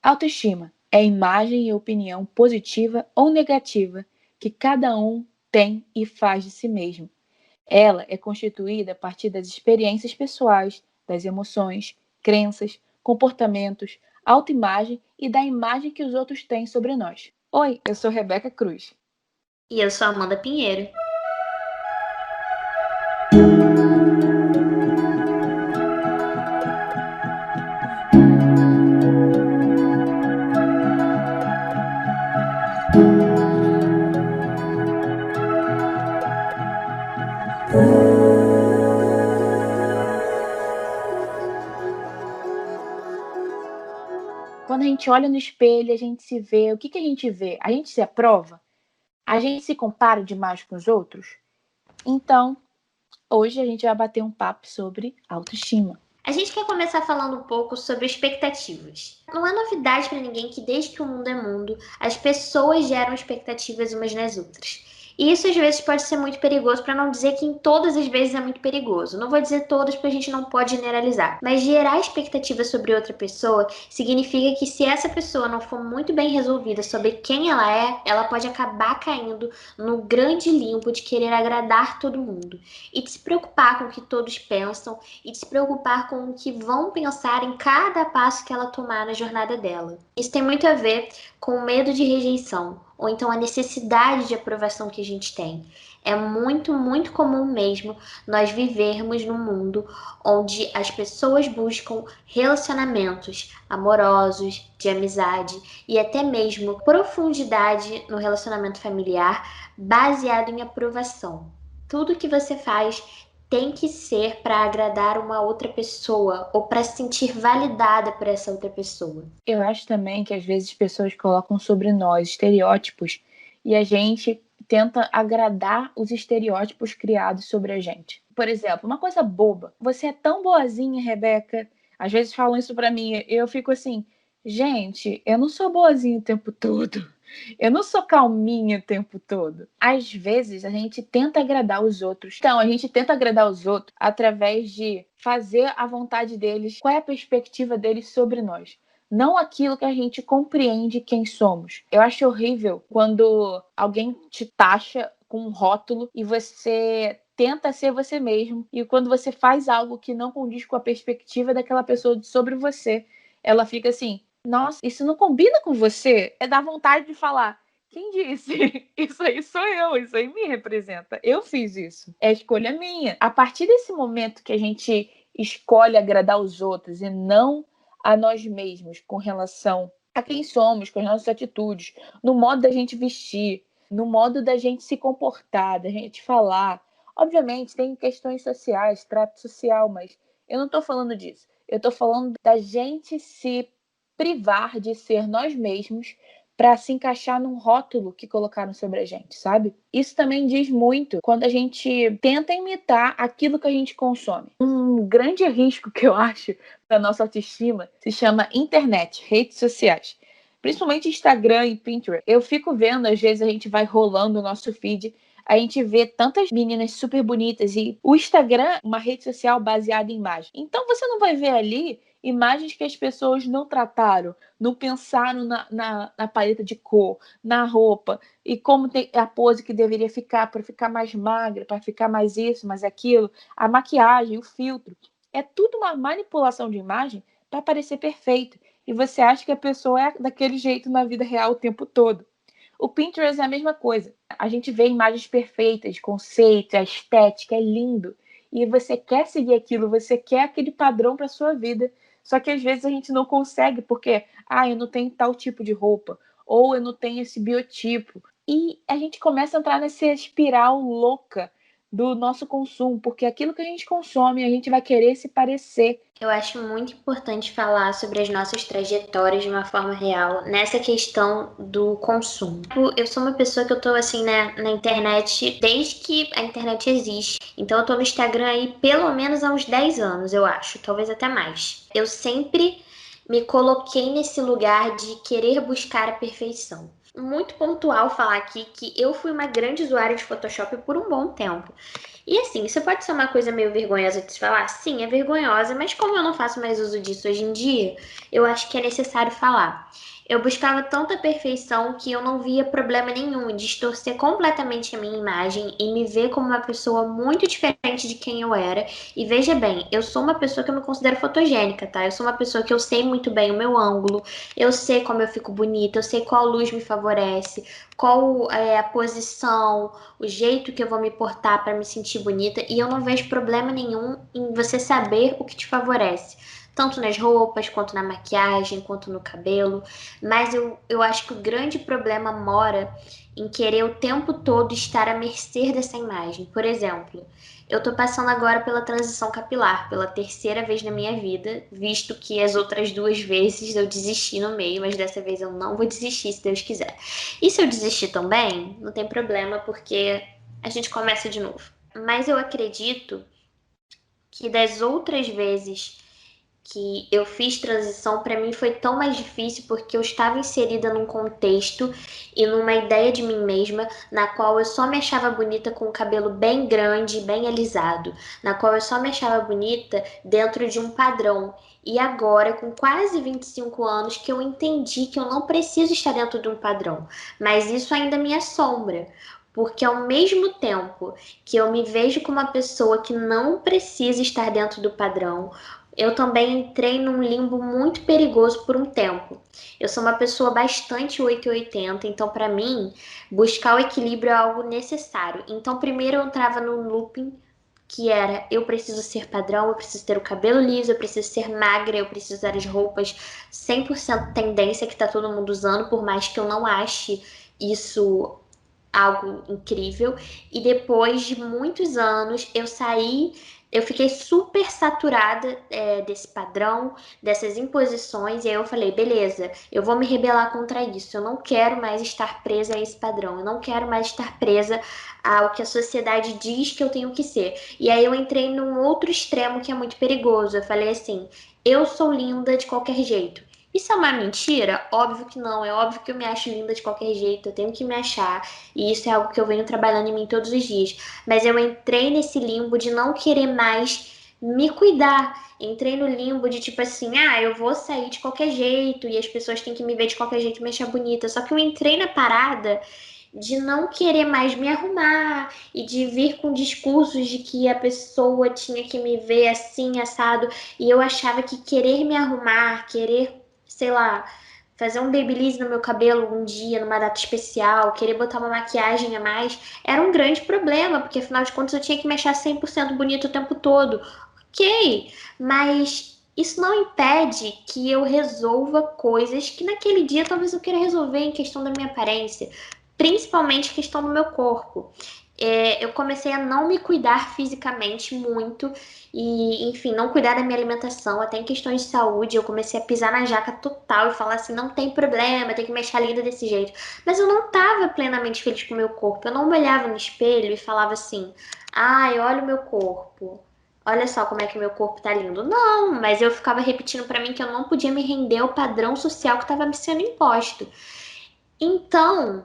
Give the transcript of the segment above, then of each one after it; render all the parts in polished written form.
Autoestima é a imagem e opinião positiva ou negativa que cada um tem e faz de si mesmo. Ela é constituída a partir das experiências pessoais, das emoções, crenças, comportamentos, autoimagem e da imagem que os outros têm sobre nós. Oi, eu sou Rebeca Cruz. E eu sou Amanda Pinheiro. Quando a gente olha no espelho, a gente se vê, o que a gente vê? A gente se aprova? A gente se compara demais com os outros? Então, hoje a gente vai bater um papo sobre autoestima. A gente quer começar falando um pouco sobre expectativas. Não é novidade para ninguém que desde que o mundo é mundo, as pessoas geram expectativas umas nas outras. E isso às vezes pode ser muito perigoso, para não dizer que em todas as vezes é muito perigoso. Não vou dizer todas porque a gente não pode generalizar. Mas gerar expectativas sobre outra pessoa significa que se essa pessoa não for muito bem resolvida sobre quem ela é, ela pode acabar caindo no grande limbo de querer agradar todo mundo. E de se preocupar com o que todos pensam e de se preocupar com o que vão pensar em cada passo que ela tomar na jornada dela. Isso tem muito a ver com o medo de rejeição, ou então a necessidade de aprovação que a gente tem. É muito, muito comum mesmo nós vivermos num mundo onde as pessoas buscam relacionamentos amorosos, de amizade e até mesmo profundidade no relacionamento familiar baseado em aprovação. Tudo que você faz tem que ser para agradar uma outra pessoa ou para se sentir validada por essa outra pessoa. Eu acho também que às vezes as pessoas colocam sobre nós estereótipos e a gente tenta agradar os estereótipos criados sobre a gente. Por exemplo, uma coisa boba. Você é tão boazinha, Rebeca. Às vezes falam isso pra mim. Eu fico assim, gente, eu não sou boazinha o tempo todo. Eu não sou calminha o tempo todo. Às vezes a gente tenta agradar os outros. Então, a gente tenta agradar os outros através de fazer a vontade deles, qual é a perspectiva deles sobre nós. Não aquilo que a gente compreende quem somos. Eu acho horrível quando alguém te taxa com um rótulo e você tenta ser você mesmo. E quando você faz algo que não condiz com a perspectiva daquela pessoa sobre você, ela fica assim, nossa, isso não combina com você? É dar vontade de falar. Quem disse? Isso aí sou eu, isso aí me representa. Eu fiz isso. É escolha minha. A partir desse momento que a gente escolhe agradar os outros e não a nós mesmos com relação a quem somos, com as nossas atitudes, no modo da gente vestir, no modo da gente se comportar, da gente falar. Obviamente, tem questões sociais, trato social, mas eu não estou falando disso. Eu estou falando da gente se privar de ser nós mesmos para se encaixar num rótulo que colocaram sobre a gente, sabe? Isso também diz muito quando a gente tenta imitar aquilo que a gente consome. Um grande risco que eu acho para nossa autoestima se chama internet, redes sociais. Principalmente Instagram e Pinterest. Eu fico vendo, às vezes a gente vai rolando o nosso feed, a gente vê tantas meninas super bonitas e o Instagram, uma rede social baseada em imagem. Então você não vai ver ali imagens que as pessoas não trataram, não pensaram na paleta de cor, na roupa, e como tem a pose que deveria ficar para ficar mais magra, para ficar mais isso, mais aquilo, a maquiagem, o filtro. É tudo uma manipulação de imagem para parecer perfeito. E você acha que a pessoa é daquele jeito na vida real o tempo todo. O Pinterest é a mesma coisa. A gente vê imagens perfeitas, conceito, a estética, é lindo. E você quer seguir aquilo, você quer aquele padrão para sua vida. Só que às vezes a gente não consegue porque, eu não tenho tal tipo de roupa, ou eu não tenho esse biotipo. E a gente começa a entrar nessa espiral louca do nosso consumo, porque aquilo que a gente consome, a gente vai querer se parecer. Eu acho muito importante falar sobre as nossas trajetórias de uma forma real nessa questão do consumo. Eu sou uma pessoa que eu tô assim na internet desde que a internet existe. Então eu tô no Instagram aí pelo menos há uns 10 anos, eu acho, talvez até mais. Eu sempre me coloquei nesse lugar de querer buscar a perfeição. Muito pontual falar aqui que eu fui uma grande usuária de Photoshop por um bom tempo. E assim, isso pode ser uma coisa meio vergonhosa de se falar? Sim, é vergonhosa, mas como eu não faço mais uso disso hoje em dia, eu acho que é necessário falar. Eu buscava tanta perfeição que eu não via problema nenhum em distorcer completamente a minha imagem e me ver como uma pessoa muito diferente de quem eu era. E veja bem, eu sou uma pessoa que eu me considero fotogênica, tá? Eu sou uma pessoa que eu sei muito bem o meu ângulo, eu sei como eu fico bonita, eu sei qual luz me favorece, qual é a posição, o jeito que eu vou me portar para me sentir bonita, e eu não vejo problema nenhum em você saber o que te favorece, tanto nas roupas, quanto na maquiagem, quanto no cabelo. Mas eu acho que o grande problema mora em querer o tempo todo estar à mercê dessa imagem. Por exemplo, eu tô passando agora pela transição capilar, pela terceira vez na minha vida, visto que as outras duas vezes eu desisti no meio, mas dessa vez eu não vou desistir, se Deus quiser. E se eu desistir também, não tem problema, porque a gente começa de novo. Mas eu acredito que das outras vezes que eu fiz transição, para mim foi tão mais difícil porque eu estava inserida num contexto e numa ideia de mim mesma na qual eu só me achava bonita com o cabelo bem grande, bem alisado, na qual eu só me achava bonita dentro de um padrão. E agora, com quase 25 anos, que eu entendi que eu não preciso estar dentro de um padrão, mas isso ainda me assombra. Porque ao mesmo tempo que eu me vejo como uma pessoa que não precisa estar dentro do padrão, eu também entrei num limbo muito perigoso por um tempo. Eu sou uma pessoa bastante 880, então para mim, buscar o equilíbrio é algo necessário. Então, primeiro eu entrava no looping que era eu preciso ser padrão, eu preciso ter o cabelo liso, eu preciso ser magra, eu preciso usar as roupas 100% tendência que tá todo mundo usando, por mais que eu não ache isso algo incrível. E depois de muitos anos, eu fiquei super saturada desse padrão, dessas imposições, e aí eu falei, beleza, eu vou me rebelar contra isso. Eu não quero mais estar presa a esse padrão, eu não quero mais estar presa ao que a sociedade diz que eu tenho que ser. E aí eu entrei num outro extremo que é muito perigoso. Eu falei assim, eu sou linda de qualquer jeito. Isso é uma mentira? Óbvio que não. É óbvio que eu me acho linda de qualquer jeito. Eu tenho que me achar. E isso é algo que eu venho trabalhando em mim todos os dias. Mas eu entrei nesse limbo de não querer mais me cuidar. Entrei no limbo de tipo assim, ah, eu vou sair de qualquer jeito e as pessoas têm que me ver de qualquer jeito e me achar bonita. Só que eu entrei na parada de não querer mais me arrumar e de vir com discursos de que a pessoa tinha que me ver assim, assado, e eu achava que querer me arrumar, querer, sei lá, fazer um babyliss no meu cabelo um dia, numa data especial, querer botar uma maquiagem a mais, era um grande problema, porque afinal de contas eu tinha que me achar 100% bonito o tempo todo. Ok, mas isso não impede que eu resolva coisas que naquele dia talvez eu queira resolver em questão da minha aparência, principalmente questão do meu corpo. Eu comecei a não me cuidar fisicamente muito e, enfim, não cuidar da minha alimentação, até em questões de saúde. Eu comecei a pisar na jaca total e falar assim: não tem problema, tem que me achar linda desse jeito. Mas eu não estava plenamente feliz com o meu corpo. Eu não me olhava no espelho e falava assim: ai, olha o meu corpo. Olha só como é que meu corpo tá lindo. Não, mas eu ficava repetindo pra mim que eu não podia me render ao padrão social que estava me sendo imposto. Então,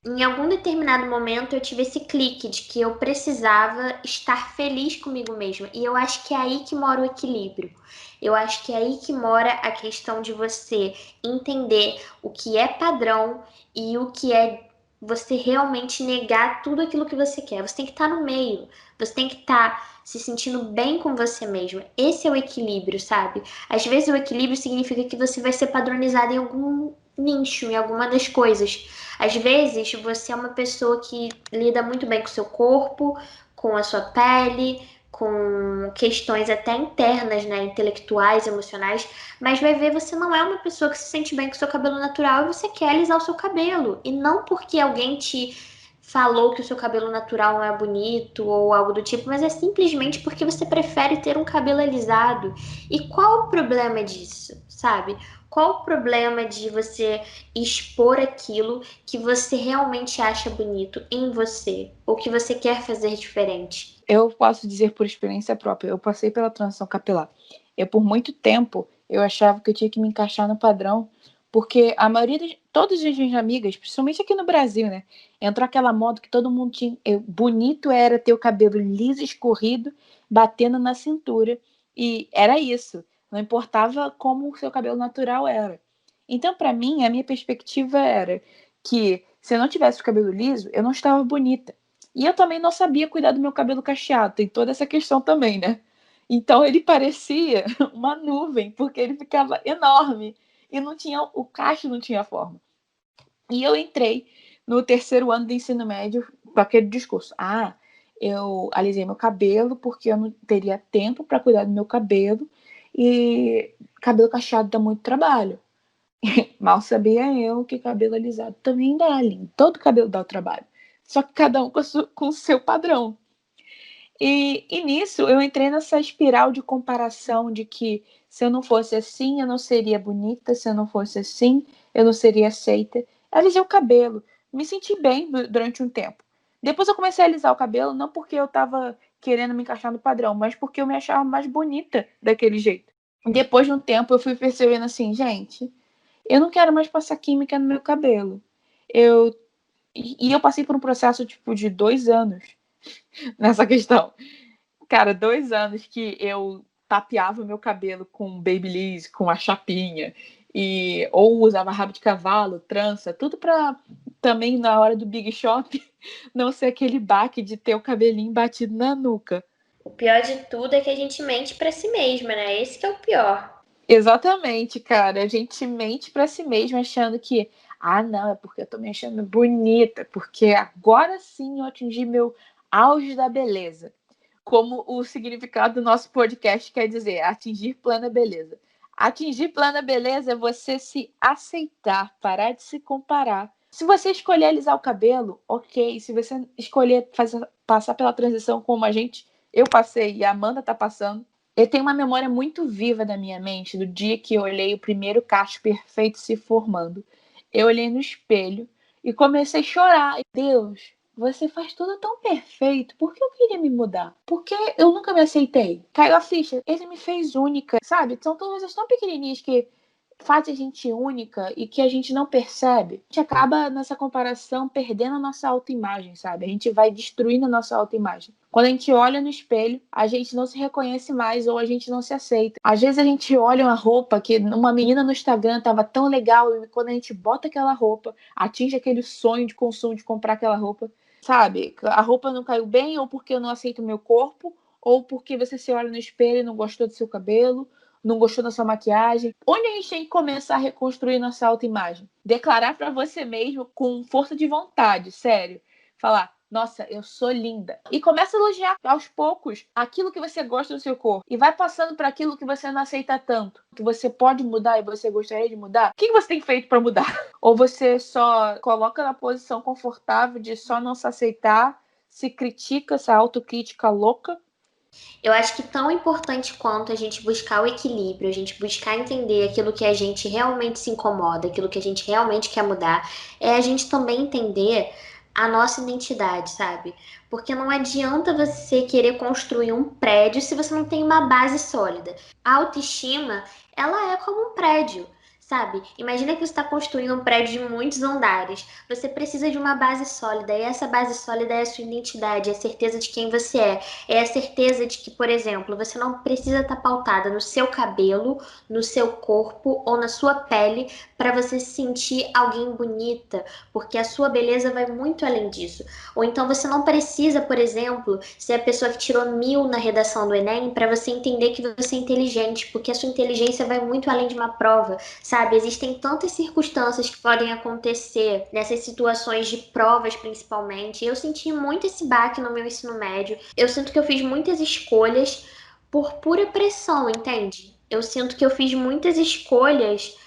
em algum determinado momento eu tive esse clique de que eu precisava estar feliz comigo mesma. E eu acho que é aí que mora o equilíbrio. Eu acho que é aí que mora a questão de você entender o que é padrão e o que é você realmente negar tudo aquilo que você quer. Você tem que estar no meio. Você tem que estar se sentindo bem com você mesma. Esse é o equilíbrio, sabe? Às vezes o equilíbrio significa que você vai ser padronizado em algum nicho, em alguma das coisas. Às vezes, você é uma pessoa que lida muito bem com o seu corpo, com a sua pele, com questões até internas, né, intelectuais, emocionais, mas vai ver você não é uma pessoa que se sente bem com o seu cabelo natural e você quer alisar o seu cabelo. E não porque alguém te falou que o seu cabelo natural não é bonito ou algo do tipo, mas é simplesmente porque você prefere ter um cabelo alisado. E qual o problema disso, sabe? Qual o problema de você expor aquilo que você realmente acha bonito em você, ou que você quer fazer diferente? Eu posso dizer por experiência própria, eu passei pela transição capilar. Por muito tempo, eu achava que eu tinha que me encaixar no padrão, Porque a maioria de todas as minhas amigas, principalmente aqui no Brasil, né? Entrou aquela moda que todo mundo tinha. Bonito era ter o cabelo liso, escorrido, batendo na cintura. E era isso. Não importava como o seu cabelo natural era. Então, para mim, a minha perspectiva era que se eu não tivesse o cabelo liso, eu não estava bonita. E eu também não sabia cuidar do meu cabelo cacheado. Tem toda essa questão também, né? Então ele parecia uma nuvem, porque ele ficava enorme e não tinha, o cacho não tinha forma. E eu entrei no terceiro ano do ensino médio com aquele discurso: ah, eu alisei meu cabelo porque eu não teria tempo para cuidar do meu cabelo e cabelo cacheado dá muito trabalho. Mal sabia eu que cabelo alisado também dá, Aline. Todo cabelo dá o trabalho. Só que cada um com o seu padrão. E nisso eu entrei nessa espiral de comparação de que se eu não fosse assim, eu não seria bonita, se eu não fosse assim, eu não seria aceita. Alisei o cabelo, me senti bem durante um tempo. Depois eu comecei a alisar o cabelo, não porque eu estava querendo me encaixar no padrão, mas porque eu me achava mais bonita daquele jeito. Depois de um tempo eu fui percebendo assim, gente, eu não quero mais passar química no meu cabelo. Eu e eu passei por um processo tipo de 2 anos nessa questão. Cara, 2 anos que eu tapeava o meu cabelo com babyliss, com a chapinha, ou usava rabo de cavalo, trança, tudo pra também na hora do Big Shop não ser aquele baque de ter o cabelinho batido na nuca. O pior de tudo é que a gente mente pra si mesma, né? Esse que é o pior. Exatamente, cara. A gente mente pra si mesmo achando que, ah, não, é porque eu tô me achando bonita, porque agora sim eu atingi meu auge da beleza. Como o significado do nosso podcast quer dizer, atingir plena beleza. Atingir plena beleza é você se aceitar, parar de se comparar. Se você escolher alisar o cabelo, ok. Se você escolher passar pela transição como eu passei e a Amanda tá passando, eu tenho uma memória muito viva da minha mente do dia que eu olhei o primeiro cacho perfeito se formando. Eu olhei no espelho e comecei a chorar. Deus, você faz tudo tão perfeito. Por que eu queria me mudar? Porque eu nunca me aceitei. Caiu a ficha. Ele me fez única, sabe? São coisas tão pequenininhas que fazem a gente única e que a gente não percebe. A gente acaba nessa comparação perdendo a nossa autoimagem, sabe? A gente vai destruindo a nossa autoimagem. Quando a gente olha no espelho, a gente não se reconhece mais ou a gente não se aceita. Às vezes a gente olha uma roupa que uma menina no Instagram tava tão legal e quando a gente bota aquela roupa, atinge aquele sonho de consumo de comprar aquela roupa, sabe? A roupa não caiu bem ou porque eu não aceito o meu corpo ou porque você se olha no espelho e não gostou do seu cabelo, não gostou da sua maquiagem. Onde a gente tem que começar a reconstruir nossa autoimagem? Declarar para você mesmo com força de vontade, sério. Falar, nossa, eu sou linda. E começa a elogiar aos poucos aquilo que você gosta do seu corpo. E vai passando para aquilo que você não aceita tanto. Que você pode mudar e você gostaria de mudar. O que você tem feito para mudar? Ou você só coloca na posição confortável de só não se aceitar, se critica, essa autocrítica louca? Eu acho que tão importante quanto a gente buscar o equilíbrio, a gente buscar entender aquilo que a gente realmente se incomoda, aquilo que a gente realmente quer mudar, é a gente também entender a nossa identidade, sabe? Porque não adianta você querer construir um prédio se você não tem uma base sólida. A autoestima, ela é como um prédio. Sabe? Imagina que você está construindo um prédio de muitos andares. Você precisa de uma base sólida, e essa base sólida é a sua identidade, é a certeza de quem você é. É a certeza de que, por exemplo, você não precisa estar pautada no seu cabelo, no seu corpo ou na sua pele para você se sentir alguém bonita, porque a sua beleza vai muito além disso. Ou então você não precisa, por exemplo, ser a pessoa que tirou 1000 na redação do Enem para você entender que você é inteligente, porque a sua inteligência vai muito além de uma prova, sabe? Existem tantas circunstâncias que podem acontecer nessas situações de provas, principalmente. Eu senti muito esse baque no meu ensino médio. Eu sinto que eu fiz muitas escolhas por pura pressão, entende? Eu sinto que eu fiz muitas escolhas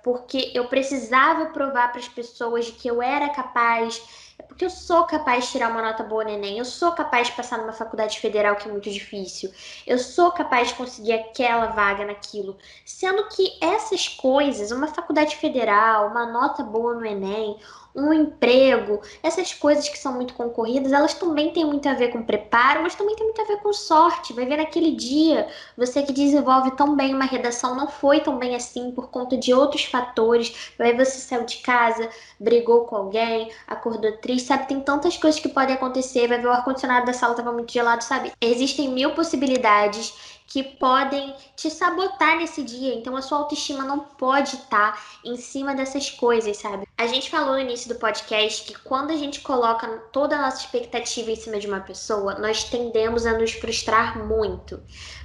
porque eu precisava provar para as pessoas de que eu era capaz. É porque eu sou capaz de tirar uma nota boa no Enem, eu sou capaz de passar numa faculdade federal que é muito difícil, eu sou capaz de conseguir aquela vaga naquilo. Sendo que essas coisas, uma faculdade federal, uma nota boa no Enem, um emprego, essas coisas que são muito concorridas, elas também têm muito a ver com preparo, mas também tem muito a ver com sorte. Vai ver naquele dia, você que desenvolve tão bem uma redação não foi tão bem assim por conta de outros fatores. Aí você saiu de casa, brigou com alguém, acordou triste, sabe? Tem tantas coisas que podem acontecer. Vai ver o ar-condicionado da sala estava muito gelado, sabe? Existem mil possibilidades que podem te sabotar nesse dia. Então a sua autoestima não pode estar em cima dessas coisas, sabe? A gente falou no início do podcast que quando a gente coloca toda a nossa expectativa em cima de uma pessoa, nós tendemos a nos frustrar muito.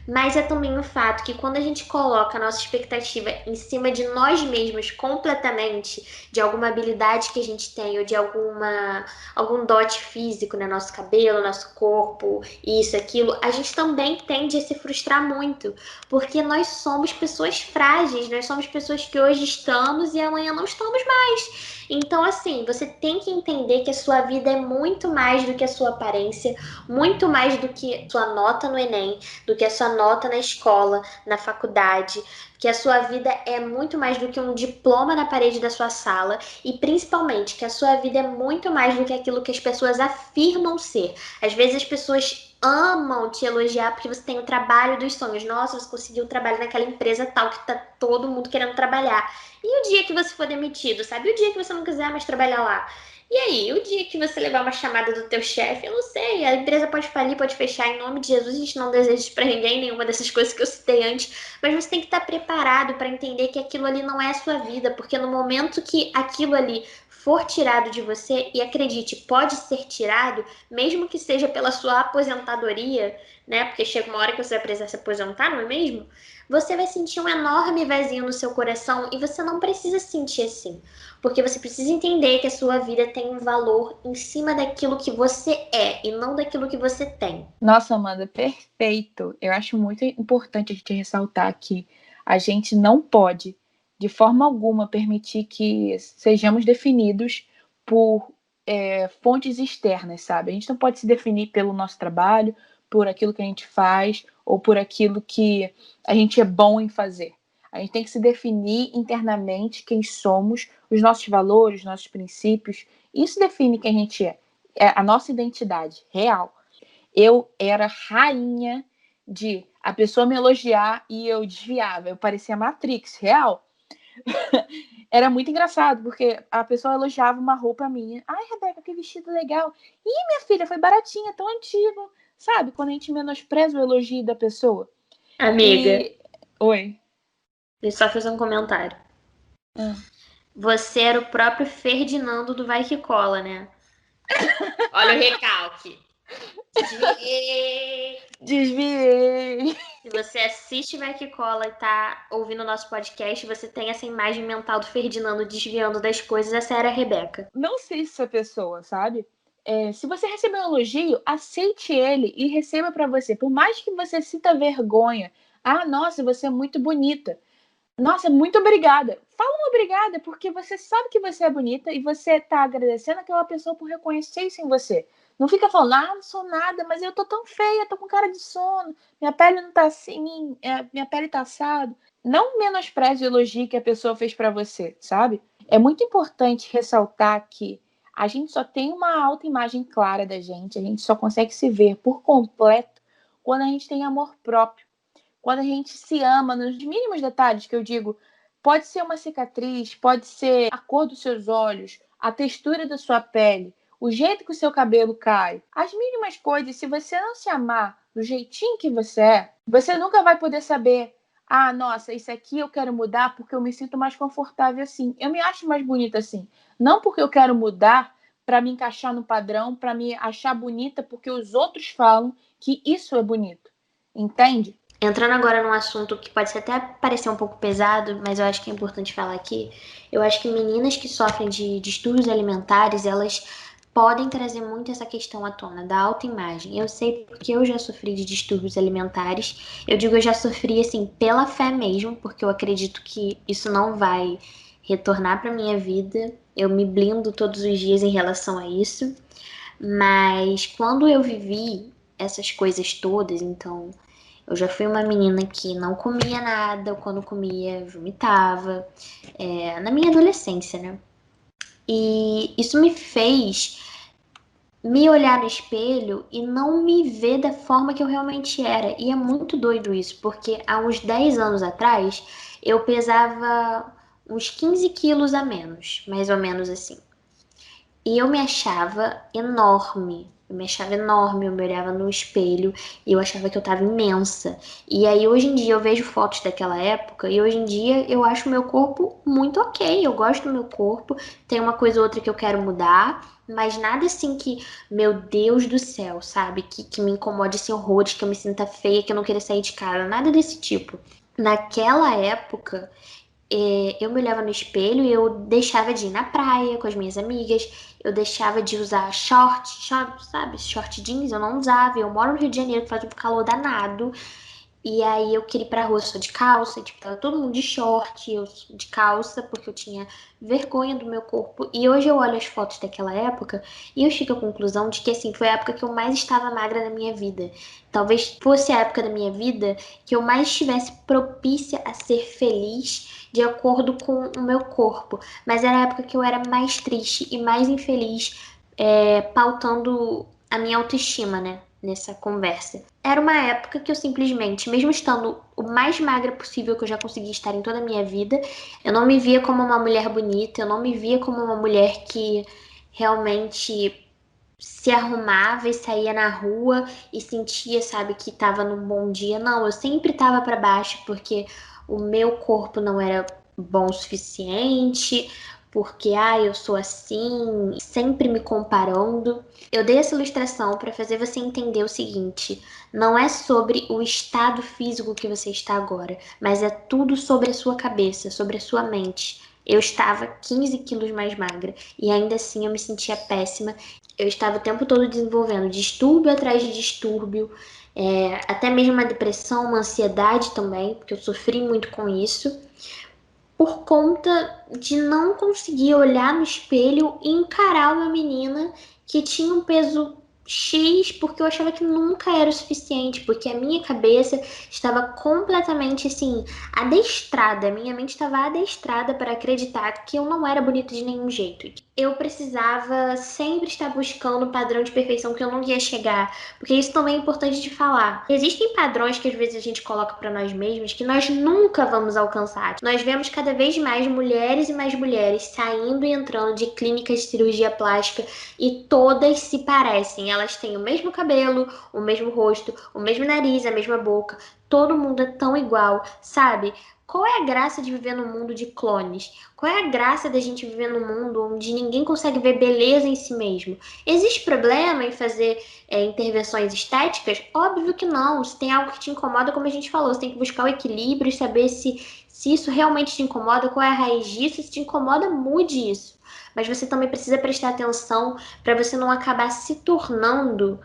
Mas é também um fato que quando a gente coloca a nossa expectativa em cima de nós mesmos completamente, de alguma habilidade que a gente tem ou de algum dote físico, né? Nosso cabelo, nosso corpo, isso, aquilo, a gente também tende a se frustrar muito, porque nós somos pessoas frágeis, nós somos pessoas que hoje estamos e amanhã não estamos mais. Então, assim, você tem que entender que a sua vida é muito mais do que a sua aparência, muito mais do que sua nota no Enem, do que a sua nota na escola, na faculdade, que a sua vida é muito mais do que um diploma na parede da sua sala e principalmente que a sua vida é muito mais do que aquilo que as pessoas afirmam ser. Às vezes as pessoas amam te elogiar porque você tem o trabalho dos sonhos. Nossa, você conseguiu um trabalho naquela empresa tal que tá todo mundo querendo trabalhar. E o dia que você for demitido, sabe? O dia que você não quiser mais trabalhar lá. E aí, o dia que você levar uma chamada do teu chefe, eu não sei, a empresa pode falir, pode fechar, em nome de Jesus, a gente não deseja isso pra ninguém, nenhuma dessas coisas que eu citei antes, mas você tem que estar preparado para entender que aquilo ali não é a sua vida, porque no momento que aquilo ali for tirado de você, e acredite, pode ser tirado, mesmo que seja pela sua aposentadoria, né? Porque chega uma hora que você vai precisar se aposentar, não é mesmo? Você vai sentir um enorme vazio no seu coração e você não precisa sentir assim. Porque você precisa entender que a sua vida tem um valor em cima daquilo que você é e não daquilo que você tem. Nossa, Amanda, perfeito. Eu acho muito importante a gente ressaltar que a gente não pode, de forma alguma, permitir que sejamos definidos por fontes externas, sabe? A gente não pode se definir pelo nosso trabalho, por aquilo que a gente faz ou por aquilo que a gente é bom em fazer. A gente tem que se definir internamente quem somos, os nossos valores, os nossos princípios. Isso define quem a gente é. É a nossa identidade real. Eu era rainha de a pessoa me elogiar e eu desviava. Eu parecia Matrix, real. Era muito engraçado, porque a pessoa elogiava uma roupa minha. Ai, Rebeca, que vestido legal. Ih, minha filha, foi baratinha, tão antigo. Sabe, quando a gente menospreza o elogio da pessoa. Amiga, E... Oi. deixa eu só fazer um comentário. Você era o próprio Ferdinando do Vai Que Cola, né? Olha o recalque. Desviei. Se você assiste Vai Que Cola e tá ouvindo o nosso podcast, você tem essa imagem mental do Ferdinando desviando das coisas, essa era a Rebeca. Não sei se essa pessoa, sabe? Se você receber um elogio, aceite ele e receba para você. Por mais que você sinta vergonha. Ah, nossa, você é muito bonita. Nossa, muito obrigada. Fala uma obrigada, porque você sabe que você é bonita e você tá agradecendo aquela pessoa por reconhecer isso em você. Não fica falando, ah, não sou nada, mas eu tô tão feia, tô com cara de sono, minha pele não tá assim, minha pele tá assada. Não menospreze o elogio que a pessoa fez para você, sabe? É muito importante ressaltar que a gente só tem uma autoimagem clara da gente, a gente só consegue se ver por completo quando a gente tem amor próprio. Quando a gente se ama nos mínimos detalhes, que eu digo, pode ser uma cicatriz, pode ser a cor dos seus olhos, a textura da sua pele, o jeito que o seu cabelo cai. As mínimas coisas, se você não se amar do jeitinho que você é, você nunca vai poder saber, ah, nossa, isso aqui eu quero mudar porque eu me sinto mais confortável assim. Eu me acho mais bonita assim. Não porque eu quero mudar para me encaixar no padrão, para me achar bonita porque os outros falam que isso é bonito. Entende? Entrando agora num assunto que pode até parecer um pouco pesado, mas eu acho que é importante falar aqui. Eu acho que meninas que sofrem de distúrbios alimentares, elas podem trazer muito essa questão à tona da autoimagem. Eu sei porque eu já sofri de distúrbios alimentares. Eu digo eu já sofri assim pela fé mesmo, porque eu acredito que isso não vai retornar para minha vida. Eu me blindo todos os dias em relação a isso. Mas quando eu vivi essas coisas todas, então eu já fui uma menina que não comia nada, quando comia, vomitava, na minha adolescência, né? E isso me fez me olhar no espelho e não me ver da forma que eu realmente era. E é muito doido isso, porque há uns 10 anos atrás eu pesava uns 15 quilos a menos, mais ou menos assim. E eu me achava enorme. Eu me achava enorme, eu me olhava no espelho e eu achava que eu tava imensa. E aí hoje em dia eu vejo fotos daquela época e hoje em dia eu acho o meu corpo muito ok. Eu gosto do meu corpo, tem uma coisa ou outra que eu quero mudar, mas nada assim que, meu Deus do céu, sabe? Que me incomode assim horrores, que eu me sinta feia, que eu não queira sair de casa, nada desse tipo. Naquela época, eu me olhava no espelho e eu deixava de ir na praia com as minhas amigas, eu deixava de usar short, sabe? Short jeans eu não usava. Eu moro no Rio de Janeiro, que faz um calor danado. E aí eu queria ir pra rua só de calça, tipo, tava todo mundo de short, eu de calça, porque eu tinha vergonha do meu corpo. E hoje eu olho as fotos daquela época e eu chego à conclusão de que, assim, foi a época que eu mais estava magra na minha vida. Talvez fosse a época da minha vida que eu mais estivesse propícia a ser feliz de acordo com o meu corpo. Mas era a época que eu era mais triste e mais infeliz, pautando a minha autoestima, né? Nessa conversa. Era uma época que eu simplesmente, mesmo estando o mais magra possível que eu já consegui estar em toda a minha vida, eu não me via como uma mulher bonita, eu não me via como uma mulher que realmente se arrumava e saía na rua e sentia, sabe, que estava num bom dia. Não, eu sempre estava para baixo porque o meu corpo não era bom o suficiente, porque eu sou assim, sempre me comparando. Eu dei essa ilustração para fazer você entender o seguinte: não é sobre o estado físico que você está agora, mas é tudo sobre a sua cabeça, sobre a sua mente. Eu estava 15 quilos mais magra e ainda assim eu me sentia péssima. Eu estava o tempo todo desenvolvendo distúrbio atrás de distúrbio, até mesmo uma depressão, uma ansiedade também, porque eu sofri muito com isso, por conta de não conseguir olhar no espelho e encarar uma menina que tinha um peso X, porque eu achava que nunca era o suficiente, porque a minha cabeça estava completamente assim, adestrada, minha mente estava adestrada para acreditar que eu não era bonita de nenhum jeito. Eu precisava sempre estar buscando um padrão de perfeição que eu não ia chegar, porque isso também é importante de falar. Existem padrões que às vezes a gente coloca para nós mesmos que nós nunca vamos alcançar. Nós vemos cada vez mais mulheres e mais mulheres saindo e entrando de clínicas de cirurgia plástica e todas se parecem. Elas têm o mesmo cabelo, o mesmo rosto, o mesmo nariz, a mesma boca. Todo mundo é tão igual, sabe? Qual é a graça de viver num mundo de clones? Qual é a graça da gente viver num mundo onde ninguém consegue ver beleza em si mesmo? Existe problema em fazer intervenções estéticas? Óbvio que não. Se tem algo que te incomoda, como a gente falou, você tem que buscar o equilíbrio e saber se isso realmente te incomoda, qual é a raiz disso. Se te incomoda, mude isso. Mas você também precisa prestar atenção para você não acabar se tornando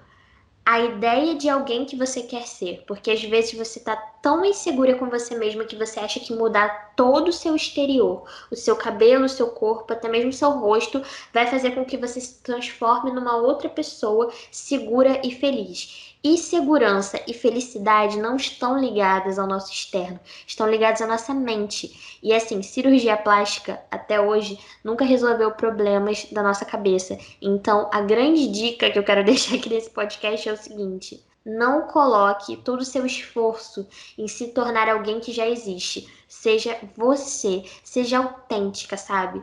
a ideia de alguém que você quer ser, porque às vezes você tá tão insegura com você mesma que você acha que mudar todo o seu exterior, o seu cabelo, o seu corpo, até mesmo o seu rosto, vai fazer com que você se transforme numa outra pessoa segura e feliz. E segurança e felicidade não estão ligadas ao nosso externo, estão ligadas à nossa mente. E assim, cirurgia plástica até hoje nunca resolveu problemas da nossa cabeça. Então, a grande dica que eu quero deixar aqui nesse podcast é o seguinte: não coloque todo o seu esforço em se tornar alguém que já existe. Seja você, seja autêntica, sabe?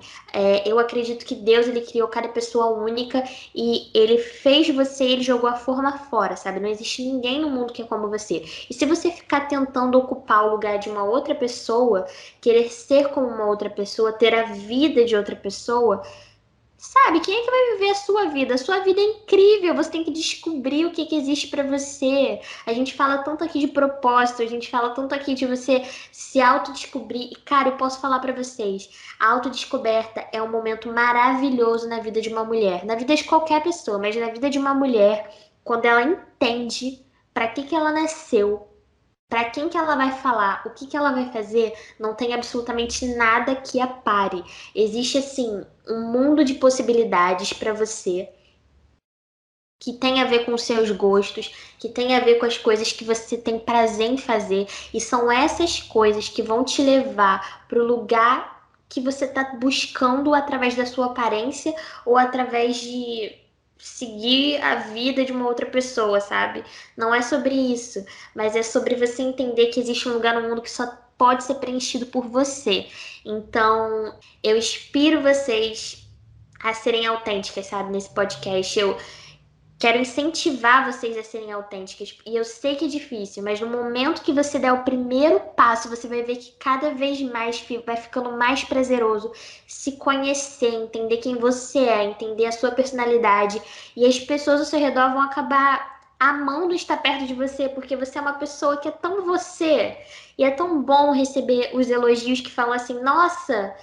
Eu acredito que Deus ele criou cada pessoa única e ele fez você, ele jogou a forma fora, sabe? Não existe ninguém no mundo que é como você. E se você ficar tentando ocupar o lugar de uma outra pessoa, querer ser como uma outra pessoa, ter a vida de outra pessoa, sabe, quem é que vai viver a sua vida? A sua vida é incrível, você tem que descobrir o que que existe pra você. A gente fala tanto aqui de propósito, a gente fala tanto aqui de você se autodescobrir. E, cara, eu posso falar pra vocês, a autodescoberta é um momento maravilhoso na vida de uma mulher, na vida de qualquer pessoa, mas na vida de uma mulher, quando ela entende pra que ela nasceu, para quem que ela vai falar, o que que ela vai fazer, não tem absolutamente nada que a pare. Existe assim um mundo de possibilidades para você que tem a ver com os seus gostos, que tem a ver com as coisas que você tem prazer em fazer, e são essas coisas que vão te levar para o lugar que você está buscando através da sua aparência ou através de seguir a vida de uma outra pessoa, sabe? Não é sobre isso, mas é sobre você entender que existe um lugar no mundo que só pode ser preenchido por você. Então, eu inspiro vocês a serem autênticas, sabe, nesse podcast. Eu quero incentivar vocês a serem autênticas. E eu sei que é difícil, mas no momento que você der o primeiro passo, você vai ver que cada vez mais vai ficando mais prazeroso se conhecer, entender quem você é, entender a sua personalidade. E as pessoas ao seu redor vão acabar amando estar perto de você, porque você é uma pessoa que é tão você. E é tão bom receber os elogios que falam assim: nossa,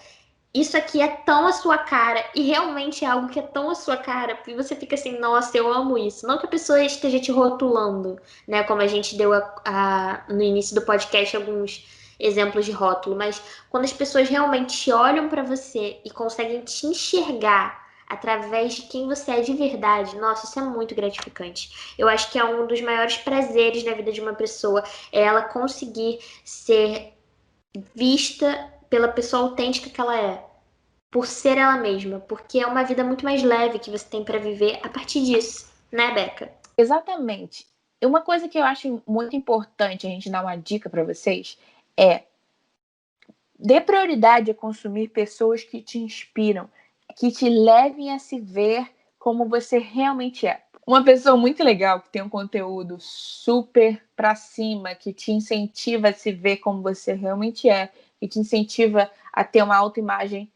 isso aqui é tão a sua cara, e realmente é algo que é tão a sua cara, e você fica assim, nossa, eu amo isso. Não que a pessoa esteja te rotulando, né? Como a gente deu no início do podcast alguns exemplos de rótulo, mas quando as pessoas realmente olham para você e conseguem te enxergar através de quem você é de verdade, nossa, isso é muito gratificante. Eu acho que é um dos maiores prazeres da vida de uma pessoa, é ela conseguir ser vista pela pessoa autêntica que ela é, por ser ela mesma, porque é uma vida muito mais leve que você tem para viver a partir disso, né, Beca? Exatamente. Uma coisa que eu acho muito importante a gente dar uma dica para vocês é: dê prioridade a consumir pessoas que te inspiram, que te levem a se ver como você realmente é. Uma pessoa muito legal que tem um conteúdo super pra cima, que te incentiva a se ver como você realmente é, que te incentiva a ter uma autoimagem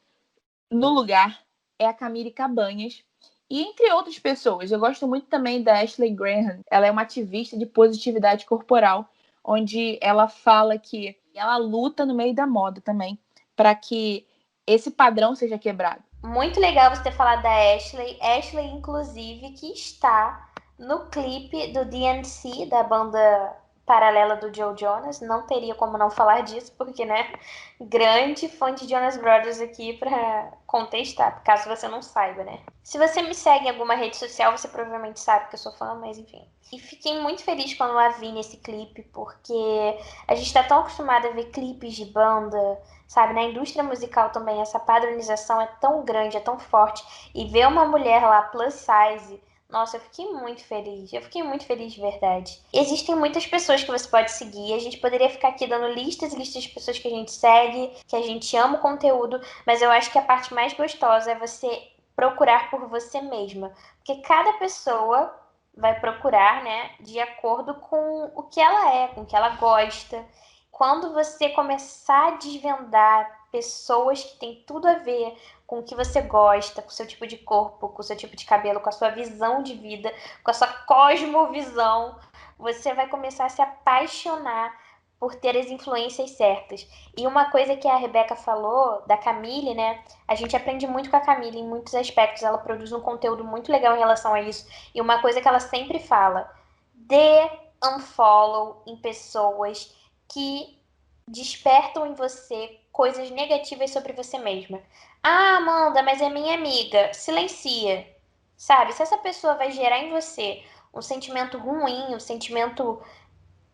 no lugar, é a Camille Cabanhas. E entre outras pessoas, eu gosto muito também da Ashley Graham. Ela é uma ativista de positividade corporal, onde ela fala que ela luta no meio da moda também para que esse padrão seja quebrado. Muito legal você ter falado da Ashley. Ashley, inclusive, que está no clipe do DNC, da banda paralela do Joe Jonas. Não teria como não falar disso, porque, né, grande fã de Jonas Brothers aqui para contestar, caso você não saiba, né? Se você me segue em alguma rede social, você provavelmente sabe que eu sou fã, mas enfim. E fiquei muito feliz quando a vi nesse clipe, porque a gente tá tão acostumado a ver clipes de banda, sabe? Na indústria musical também, essa padronização é tão grande, é tão forte. E ver uma mulher lá, plus size, nossa, eu fiquei muito feliz. Eu fiquei muito feliz de verdade. Existem muitas pessoas que você pode seguir. A gente poderia ficar aqui dando listas e listas de pessoas que a gente segue, que a gente ama o conteúdo, mas eu acho que a parte mais gostosa é você procurar por você mesma. Porque cada pessoa vai procurar, né, de acordo com o que ela é, com o que ela gosta. Quando você começar a desvendar pessoas que têm tudo a ver com o que você gosta, com o seu tipo de corpo, com o seu tipo de cabelo, com a sua visão de vida, com a sua cosmovisão, você vai começar a se apaixonar por ter as influências certas. E uma coisa que a Rebeca falou da Camille, né? A gente aprende muito com a Camille em muitos aspectos. Ela produz um conteúdo muito legal em relação a isso. E uma coisa que ela sempre fala: dê unfollow em pessoas que despertam em você coisas negativas sobre você mesma. Ah, Amanda, mas é minha amiga. Silencia. Sabe? Se essa pessoa vai gerar em você um sentimento ruim, um sentimento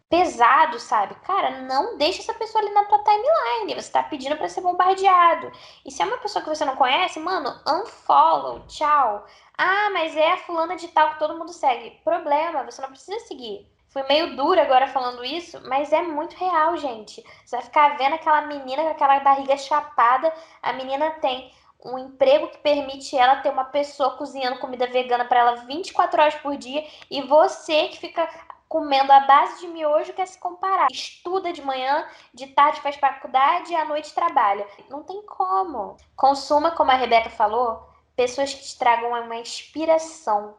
pesado, sabe? Cara, não deixa essa pessoa ali na tua timeline. Você tá pedindo pra ser bombardeado. E se é uma pessoa que você não conhece, mano, unfollow, tchau. Ah, mas é a fulana de tal que todo mundo segue. Problema, você não precisa seguir. Fui meio dura agora falando isso, mas é muito real, gente. Você vai ficar vendo aquela menina com aquela barriga chapada. A menina tem um emprego que permite ela ter uma pessoa cozinhando comida vegana para ela 24 horas por dia. E você que fica comendo a base de miojo quer se comparar. Estuda de manhã, de tarde faz faculdade e à noite trabalha. Não tem como. Consuma, como a Rebeca falou, pessoas que te tragam uma inspiração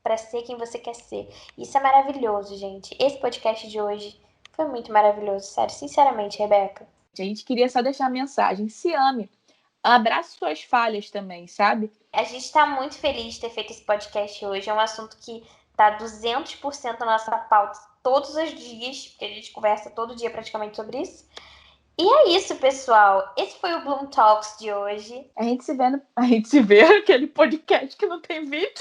para ser quem você quer ser. Isso é maravilhoso, gente. Esse podcast de hoje foi muito maravilhoso, sério, sinceramente, Rebeca. A gente queria só deixar a mensagem: se ame, abrace suas falhas também, sabe? A gente está muito feliz de ter feito esse podcast hoje. É um assunto que está 200% na nossa pauta todos os dias, porque a gente conversa todo dia praticamente sobre isso. E é isso, pessoal. Esse foi o Bloom Talks de hoje. A gente se vê aquele podcast que não tem vídeo.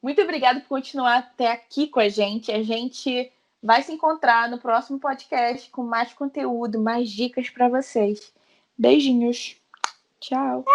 Muito obrigada por continuar até aqui com a gente. A gente vai se encontrar no próximo podcast com mais conteúdo, mais dicas para vocês. Beijinhos. Tchau.